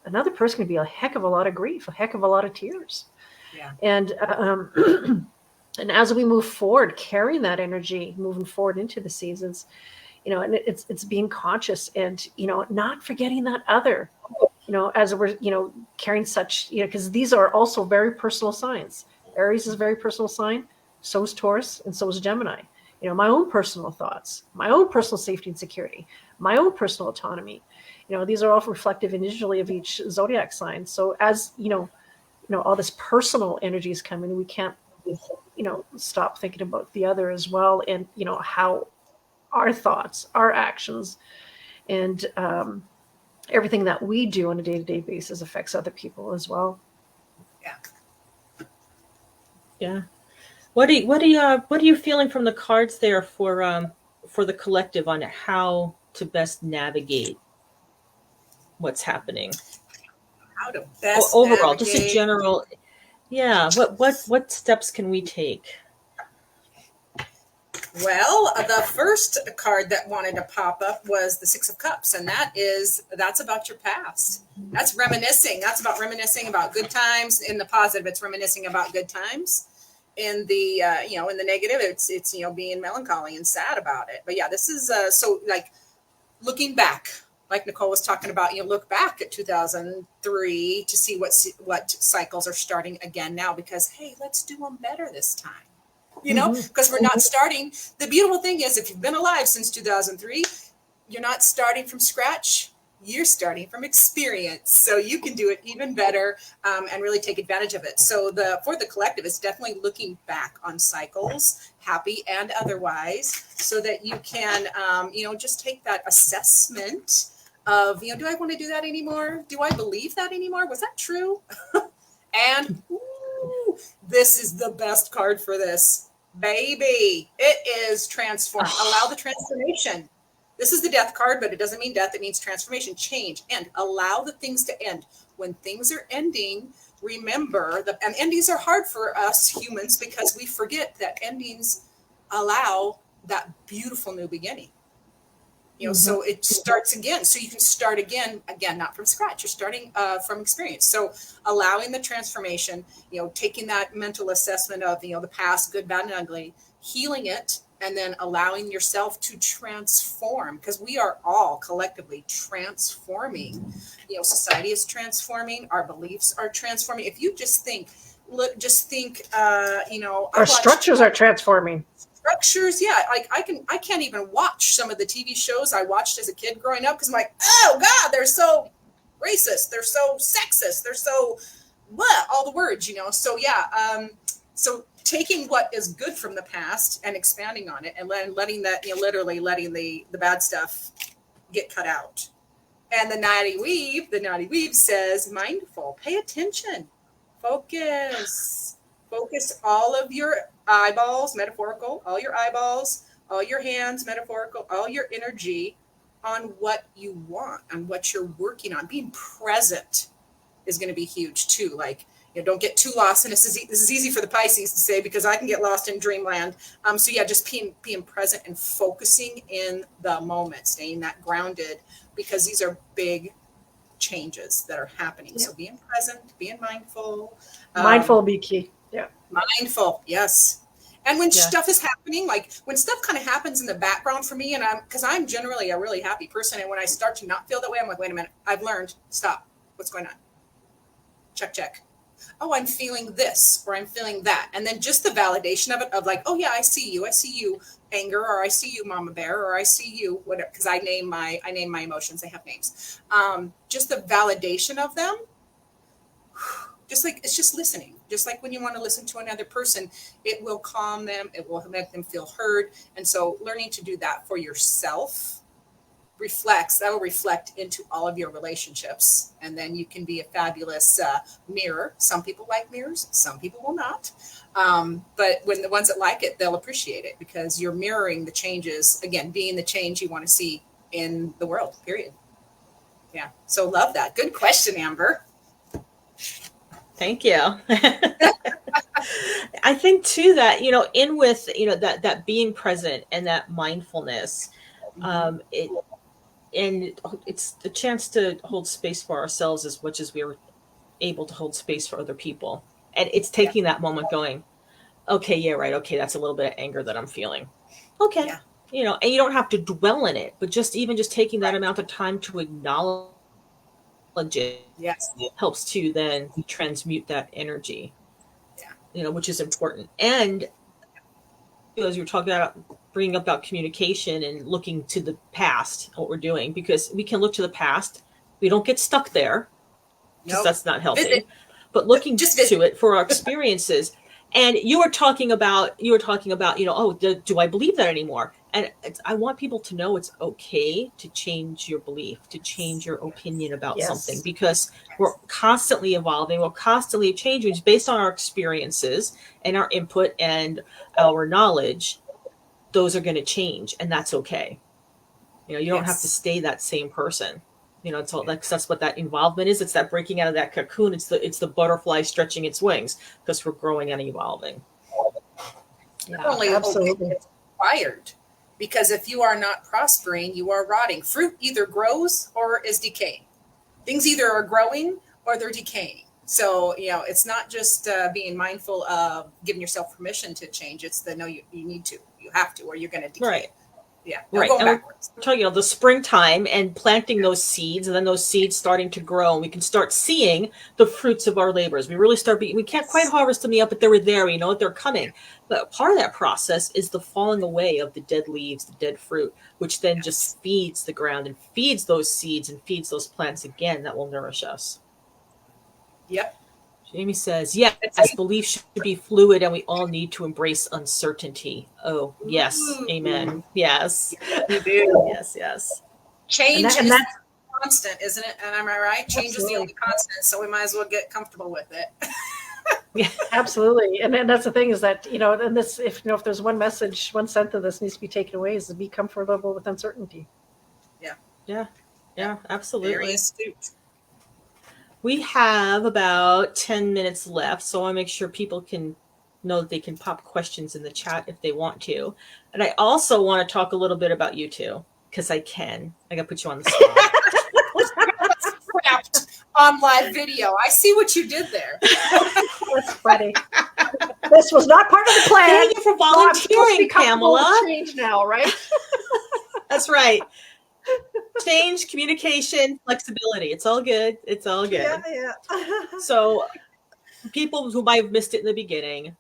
another person can be a heck of a lot of grief, a heck of a lot of tears. Yeah. And and as we move forward, carrying that energy, moving forward into the seasons, and it's being conscious and, not forgetting that other, as we're, carrying such, because these are also very personal signs. Aries is a very personal sign. So is Taurus, and so is Gemini. My own personal thoughts, my own personal safety and security, my own personal autonomy. These are all reflective individually of each zodiac sign. So as, all this personal energy is coming, we can't, stop thinking about the other as well. And, how our thoughts, our actions, and everything that we do on a day-to-day basis affects other people as well. Yeah. Yeah. What are you feeling from the cards there for the collective on how to best navigate what's happening? How to best overall, navigate. just a general. Yeah. What steps can we take? Well, the first card that wanted to pop up was the Six of Cups, and that's about your past. That's reminiscing. That's about reminiscing about good times. In the positive, it's reminiscing about good times. In the in the negative, it's being melancholy and sad about it. But yeah, this is so like looking back, like Nicole was talking about. Look back at 2003 to see what cycles are starting again now, because hey, let's do them better this time. Because we're not starting. The beautiful thing is, if you've been alive since 2003, you're not starting from scratch. You're starting from experience. So you can do it even better and really take advantage of it. So for the collective, it's definitely looking back on cycles, happy and otherwise, so that you can, just take that assessment of, do I want to do that anymore? Do I believe that anymore? Was that true? And this is the best card for this. Baby, it is transform. Allow the transformation. This is the death card, but it doesn't mean death. It means transformation, change, and allow the things to end. When things are ending, remember and endings are hard for us humans because we forget that endings allow that beautiful new beginning. So it starts again. So you can start again, not from scratch. You're starting from experience. So allowing the transformation, taking that mental assessment of, the past, good, bad, and ugly, healing it, and then allowing yourself to transform, because we are all collectively transforming. Society is transforming. Our beliefs are transforming. If you just think, our structures are transforming. Structures, yeah. Like I can't even watch some of the TV shows I watched as a kid growing up, because I'm like, oh God, they're so racist, they're so sexist, they're so all the words, So yeah, so taking what is good from the past and expanding on it, and letting that, literally letting the bad stuff get cut out. And the naughty weave says, mindful, pay attention, focus all of your eyeballs, metaphorical, all your eyeballs, all your hands, metaphorical, all your energy on what you want, on what you're working on. Being present is going to be huge too. Like, don't get too lost. And this is easy for the Pisces to say, because I can get lost in dreamland. So yeah, just being present and focusing in the moment, staying that grounded, because these are big changes that are happening. Yep. So being present, being mindful. Mindful will be key. Yeah. Mindful. Yes. And when stuff is happening, like when stuff kind of happens in the background for me, and because I'm generally a really happy person. And when I start to not feel that way, I'm like, wait a minute, I've learned, stop. What's going on? Check. Oh, I'm feeling this, or I'm feeling that. And then just the validation of it, of like, oh yeah, I see you, anger, or I see you, mama bear, or I see you, whatever, because I name my emotions. They have names. Just the validation of them. Just like, it's just listening. Just like when you want to listen to another person, it will calm them. It will make them feel heard. And so learning to do that for yourself will reflect into all of your relationships. And then you can be a fabulous mirror. Some people like mirrors, some people will not. But when the ones that like it, they'll appreciate it, because you're mirroring the changes, again, being the change you want to see in the world, period. Yeah. So love that. Good question, Amber. Thank you. I think too that, in with, that being present and that mindfulness, it's the chance to hold space for ourselves as much as we are able to hold space for other people. And it's taking that moment going, okay, yeah, right. Okay. That's a little bit of anger that I'm feeling. Okay. Yeah. And you don't have to dwell in it, but just taking that amount of time to acknowledge it helps to then transmute that energy, which is important. And as you're talking about, bringing up about communication and looking to the past, what we're doing, because we can look to the past. We don't get stuck there, because that's not healthy, but looking to it for our experiences. And you were talking about, do I believe that anymore? And I want people to know it's okay to change your belief, to change your opinion about something, because we're constantly evolving, we're constantly changing based on our experiences and our input and our knowledge. Those are going to change, and that's okay. You don't have to stay that same person. It's all that's what that involvement is. It's that breaking out of that cocoon. It's the butterfly stretching its wings, because we're growing and evolving. Yeah, absolutely. It's required, because if you are not prospering, you are rotting. Fruit either grows or is decaying. Things either are growing or they're decaying. So, it's not just being mindful of giving yourself permission to change. It's you need to, you have to, or you're going to decay. Right. Yeah. Right. Go backwards. We're talking about the springtime and planting those seeds, and then those seeds starting to grow, and we can start seeing the fruits of our labors. We really we can't quite harvest them yet, but they were there. We know that they're coming. But part of that process is the falling away of the dead leaves, the dead fruit, which then just feeds the ground and feeds those seeds and feeds those plants again that will nourish us. Yep. Jamie says, yes, belief should be fluid, and we all need to embrace uncertainty. Oh, yes. Amen. Yes. You do. Yes. Change is constant, isn't it? And am I right? Change is the only constant, so we might as well get comfortable with it. Yeah, absolutely. And that's the thing, is that, and this, if there's one message, one sentence of this needs to be taken away, is to be comfortable with uncertainty. Yeah, absolutely. Very astute. We have about 10 minutes left, so I want to make sure people can know that they can pop questions in the chat if they want to. And I also want to talk a little bit about you two, because I got to put you on the spot. Scrapped on live video. I see what you did there. That's funny. This was not part of the plan. Thank you for volunteering, Pamela. Change now, right? That's right. Change, communication, flexibility. It's all good. It's all good. Yeah. So people who might have missed it in the beginning,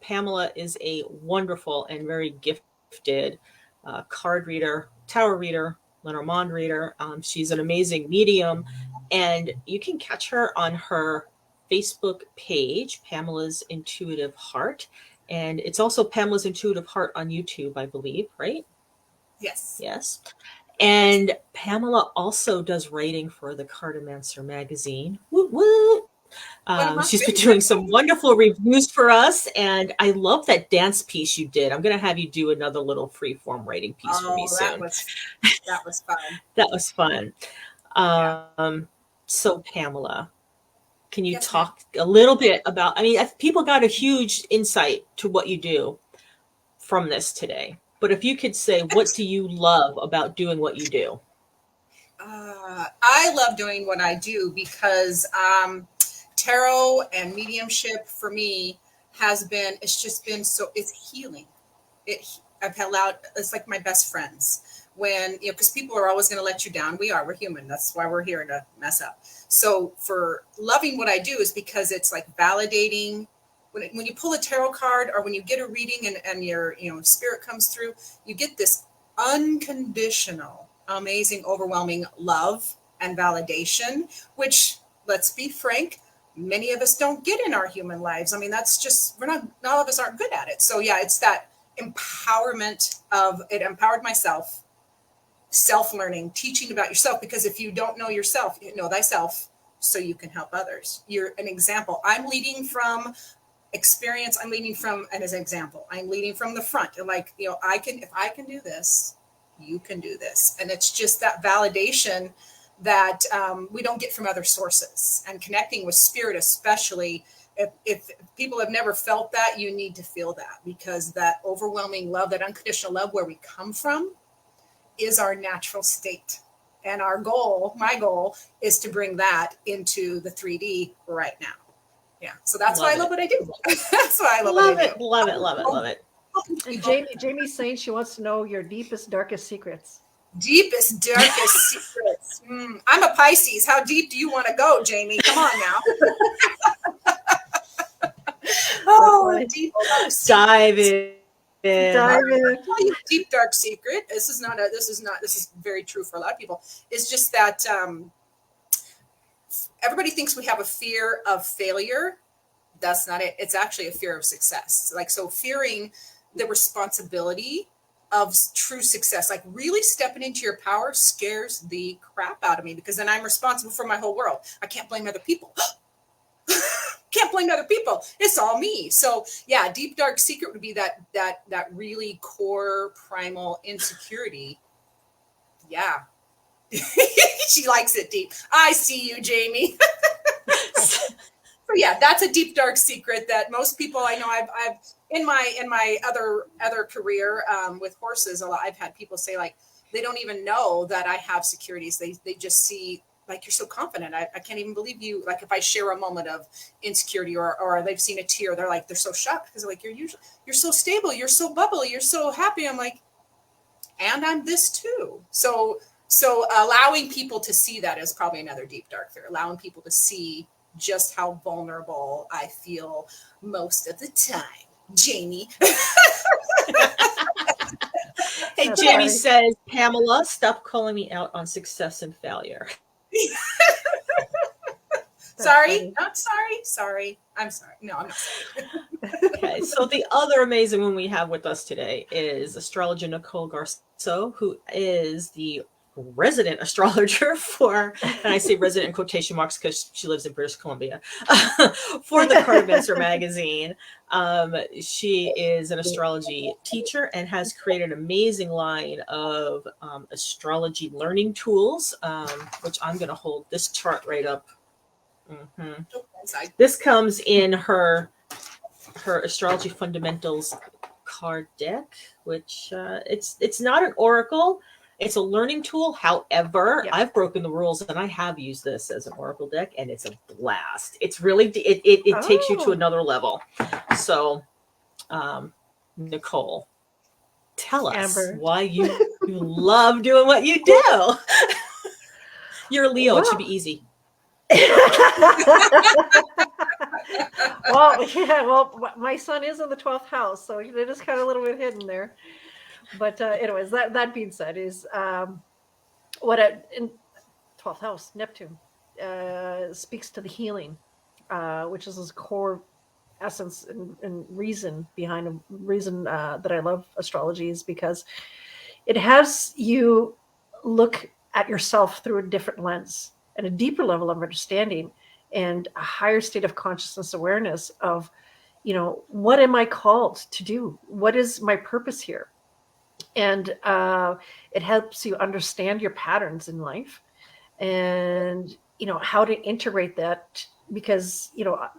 Pamela is a wonderful and very gifted card reader, tarot reader, Lenormand reader. She's an amazing medium, and you can catch her on her Facebook page, Pamela's Intuitive Heart. And it's also Pamela's Intuitive Heart on YouTube, I believe, right? Yes. Yes. And Pamela also does writing for the Cartomancer Magazine. Woo woo! One of my She's been favorites. doing some wonderful reviews for us, and I love that dance piece you did. I'm going to have you do another little free-form writing piece for me Oh, soon. that was fun. That was fun. Yeah. So Pamela, can you Yes, talk a little bit about, I mean, people got a huge insight to what you do from this today, but if you could say, what do you love about doing what you do? I love doing what I do because tarot and mediumship for me it's just been so, it's healing. I've allowed, it's like my best friends when, because people are always going to let you down. We're human. That's why we're here to mess up. So for loving what I do is because it's like validating. When you pull a tarot card or when you get a reading and your, spirit comes through, you get this unconditional, amazing, overwhelming love and validation, which, let's be frank, many of us don't get in our human lives. I mean, that's just, all of us aren't good at it. So yeah, it's that empowerment it empowered myself, self-learning, teaching about yourself, because if you don't know yourself, you know thyself, so you can help others. You're an example. I'm leading from experience. I'm leading from, and as an example, I'm leading from the front. And like, if I can do this, you can do this. And it's just that validation that we don't get from other sources. And connecting with spirit, especially if people have never felt that, you need to feel that, because that overwhelming love, that unconditional love where we come from, is our natural state. And my goal is to bring that into the 3D right now. Yeah. So that's why I love what I do. That's why I love what I do. Love it. And Jamie's saying she wants to know your deepest, darkest secrets. Deepest, darkest secrets. I'm a Pisces. How deep do you want to go, Jamie? Come on now. Deep dark secret. Dive in. Dive in. Deep dark secret. This is very true for a lot of people. It's just that everybody thinks we have a fear of failure. That's not it. It's actually a fear of success. Like, so fearing the responsibility of true success, like really stepping into your power, scares the crap out of me, because then I'm responsible for my whole world. I can't blame other people. Can't blame other people. It's all me. So yeah, deep dark secret would be that really core primal insecurity. Yeah. She likes it deep. I see you, Jamie. So yeah, that's a deep dark secret that most people I know. I've in my other career with horses, a lot, I've had people say, like, they don't even know that I have securities. They just see, like, you're so confident. I can't even believe you. Like, if I share a moment of insecurity or they've seen a tear, they're so shocked, because they're like, you're so stable, you're so bubbly, you're so happy. I'm like, and I'm this too. So allowing people to see that is probably another deep dark fear. Allowing people to see just how vulnerable I feel most of the time. Jamie. Hey, That's Jamie funny. says, Pamela, stop calling me out on success and failure. Sorry, funny. not sorry. Sorry. I'm sorry. No, I'm not sorry. Okay, so the other amazing one we have with us today is astrologer Nicole Garceau, who is the resident astrologer for, and I say resident in quotation marks because she lives in British Columbia, for the Cartomancer Magazine. She is an astrology teacher and has created an amazing line of astrology learning tools, which I'm going to hold this chart right up. Mm-hmm. This comes in her Astrology Fundamentals card deck, which it's not an oracle. It's a learning tool. However, Yeah. I've broken the rules and I have used this as an oracle deck, and it's a blast. It's really it takes you to another level. So, Nicole, tell us Amber. why you love doing what you do. You're a Leo. It should be easy. Well, my son is in the 12th house, so it is kind of a little bit hidden there. But anyways, that being said, is in 12th house, Neptune speaks to the healing, which is his core essence and reason behind a reason that I love astrology, is because it has you look at yourself through a different lens and a deeper level of understanding and a higher state of consciousness awareness of, what am I called to do? What is my purpose here? And it helps you understand your patterns in life and, how to integrate that, because,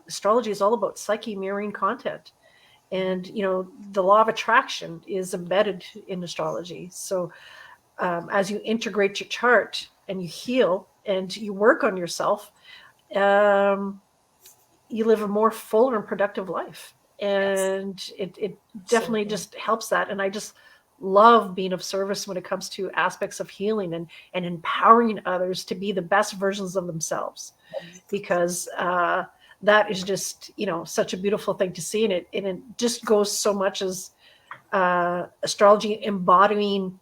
astrology is all about psyche mirroring content. And, the law of attraction is embedded in astrology. So as you integrate your chart and you heal and you work on yourself, you live a more fuller and productive life. And it definitely just helps that. And I just love being of service when it comes to aspects of healing and empowering others to be the best versions of themselves, because that is just, such a beautiful thing to see. And it just goes so much as astrology embodying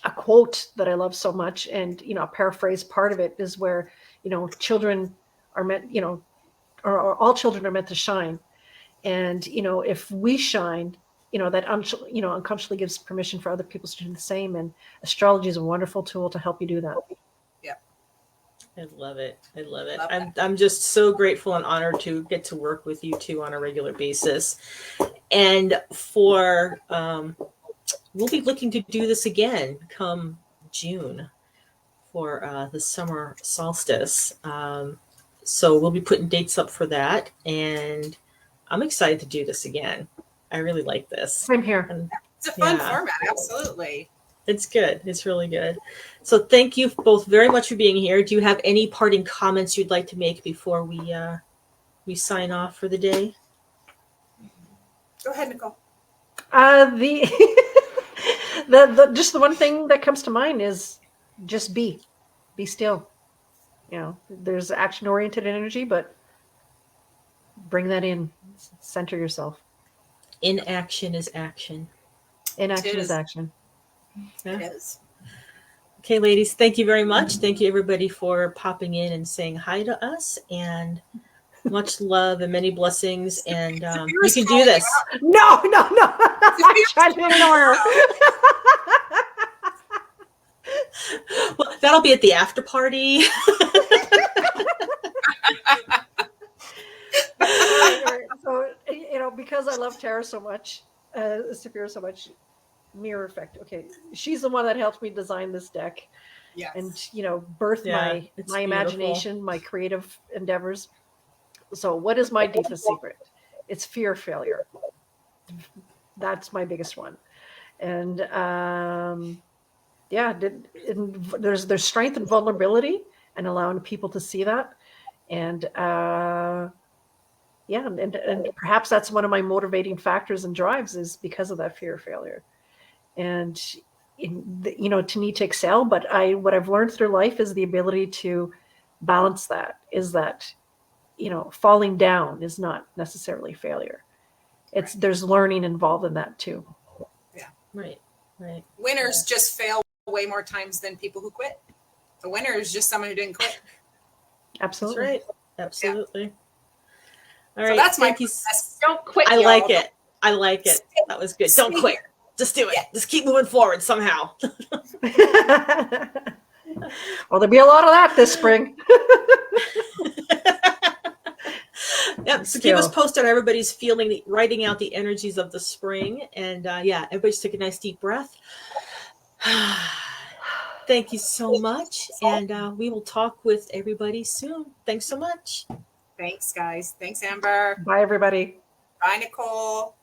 a quote that I love so much. And, a paraphrase part of it is where, children are meant, or all children are meant to shine. And, if we shine, that unconsciously gives permission for other people to do the same. And astrology is a wonderful tool to help you do that. Yeah. I love it. I love it. I'm just so grateful and honored to get to work with you two on a regular basis. And for, we'll be looking to do this again come June for the summer solstice. So we'll be putting dates up for that. And I'm excited to do this again. I really like this. Same here. And It's a fun format. Absolutely. it's good. It's really good. So thank you both very much for being here. Do you have any parting comments you'd like to make before we sign off for the day? Go ahead, Nicole. Just the one thing that comes to mind is just be still. There's action-oriented energy, but bring that in, center yourself. Inaction is action. Inaction is action. Yeah. It is. Okay, ladies, thank you very much. Thank you, everybody, for popping in and saying hi to us. And much love and many blessings. And you can do this. No. I tried to ignore her. Well, that'll be at the after party. So, because I love Tara so much, Saphira so much, mirror effect. Okay, she's the one that helped me design this deck. Yes. And birth my imagination, my creative endeavors. So what is my deepest secret? It's fear of failure. That's my biggest one. And there's strength and vulnerability, and allowing people to see that. And and perhaps that's one of my motivating factors and drives, is because of that fear of failure. And to need to excel, but what I've learned through life is the ability to balance that. Is that falling down is not necessarily failure. There's learning involved in that too. Yeah. Right. Winners just fail way more times than people who quit. The winner is just someone who didn't quit. Absolutely. That's right. Absolutely. Yeah. All right. So that's my Thank you. don't quit. I y'all. like it. I like it. That was good. Don't quit. Just do it. Yeah. Just keep moving forward somehow. Well, there'll be a lot of that this spring. Yep. So keep us posted on everybody's feeling, writing out the energies of the spring. And everybody just take a nice deep breath. Thank you so much. And we will talk with everybody soon. Thanks so much. Thanks, guys. Thanks, Amber. Bye, everybody. Bye, Nicole.